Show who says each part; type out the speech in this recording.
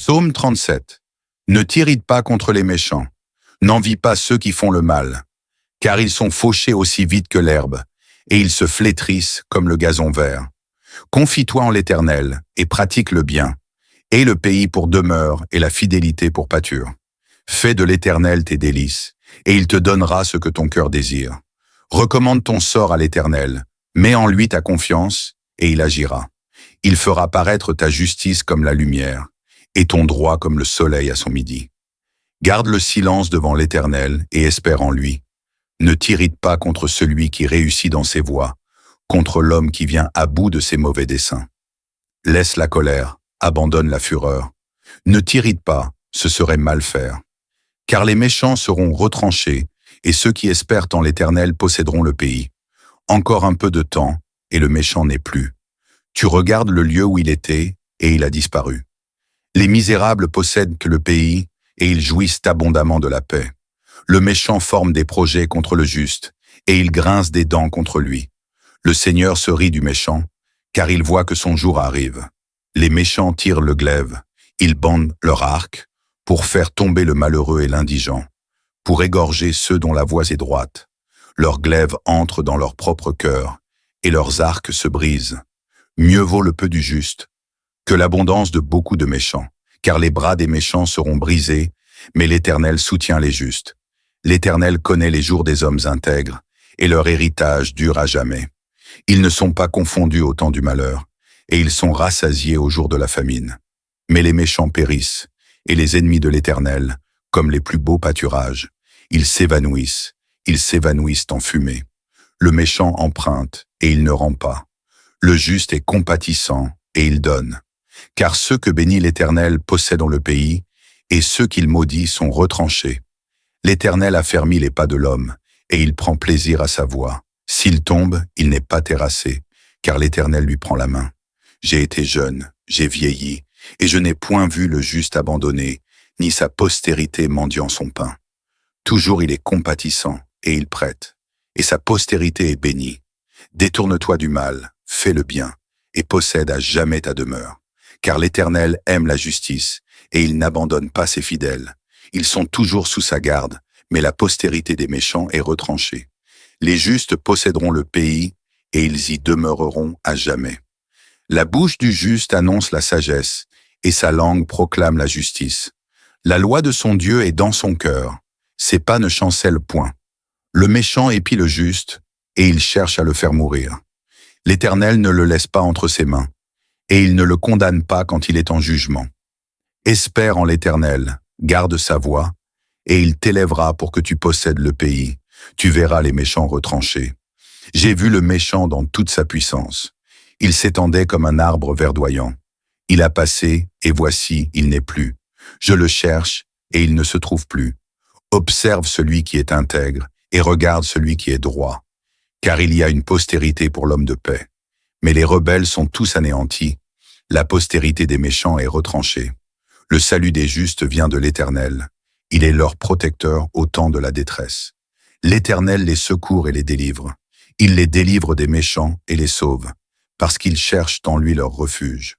Speaker 1: Psaume 37. Ne t'irrite pas contre les méchants, n'envie pas ceux qui font le mal, car ils sont fauchés aussi vite que l'herbe, et ils se flétrissent comme le gazon vert. Confie-toi en l'Éternel, et pratique le bien, et le pays pour demeure et la fidélité pour pâture. Fais de l'Éternel tes délices, et il te donnera ce que ton cœur désire. Recommande ton sort à l'Éternel, mets en lui ta confiance, et il agira. Il fera paraître ta justice comme la lumière, et ton droit comme le soleil à son midi. Garde le silence devant l'Éternel et espère en lui. Ne t'irrite pas contre celui qui réussit dans ses voies, contre l'homme qui vient à bout de ses mauvais desseins. Laisse la colère, abandonne la fureur. Ne t'irrite pas, ce serait mal faire. Car les méchants seront retranchés, et ceux qui espèrent en l'Éternel posséderont le pays. Encore un peu de temps, et le méchant n'est plus. Tu regardes le lieu où il était, et il a disparu. Les misérables possèdent que le pays, et ils jouissent abondamment de la paix. Le méchant forme des projets contre le juste, et il grince des dents contre lui. Le Seigneur se rit du méchant, car il voit que son jour arrive. Les méchants tirent le glaive, ils bandent leur arc, pour faire tomber le malheureux et l'indigent, pour égorger ceux dont la voie est droite. Leurs glaives entrent dans leur propre cœur, et leurs arcs se brisent. Mieux vaut le peu du juste que l'abondance de beaucoup de méchants, car les bras des méchants seront brisés, mais l'Éternel soutient les justes. L'Éternel connaît les jours des hommes intègres, et leur héritage dure à jamais. Ils ne sont pas confondus au temps du malheur, et ils sont rassasiés au jour de la famine. Mais les méchants périssent, et les ennemis de l'Éternel, comme les plus beaux pâturages, ils s'évanouissent en fumée. Le méchant emprunte, et il ne rend pas. Le juste est compatissant, et il donne. Car ceux que bénit l'Éternel possédent le pays, et ceux qu'il maudit sont retranchés. L'Éternel affermit les pas de l'homme, et il prend plaisir à sa voie. S'il tombe, il n'est pas terrassé, car l'Éternel lui prend la main. J'ai été jeune, j'ai vieilli, et je n'ai point vu le juste abandonné, ni sa postérité mendiant son pain. Toujours il est compatissant, et il prête, et sa postérité est bénie. Détourne-toi du mal, fais le bien, et possède à jamais ta demeure. Car l'Éternel aime la justice, et il n'abandonne pas ses fidèles. Ils sont toujours sous sa garde, mais la postérité des méchants est retranchée. Les justes posséderont le pays, et ils y demeureront à jamais. La bouche du juste annonce la sagesse, et sa langue proclame la justice. La loi de son Dieu est dans son cœur, ses pas ne chancellent point. Le méchant épie le juste, et il cherche à le faire mourir. L'Éternel ne le laisse pas entre ses mains, et il ne le condamne pas quand il est en jugement. Espère en l'Éternel, garde sa voie, et il t'élèvera pour que tu possèdes le pays. Tu verras les méchants retranchés. J'ai vu le méchant dans toute sa puissance. Il s'étendait comme un arbre verdoyant. Il a passé, et voici, il n'est plus. Je le cherche, et il ne se trouve plus. Observe celui qui est intègre, et regarde celui qui est droit. Car il y a une postérité pour l'homme de paix. Mais les rebelles sont tous anéantis. La postérité des méchants est retranchée. Le salut des justes vient de l'Éternel. Il est leur protecteur au temps de la détresse. L'Éternel les secourt et les délivre. Il les délivre des méchants et les sauve, parce qu'ils cherchent en lui leur refuge.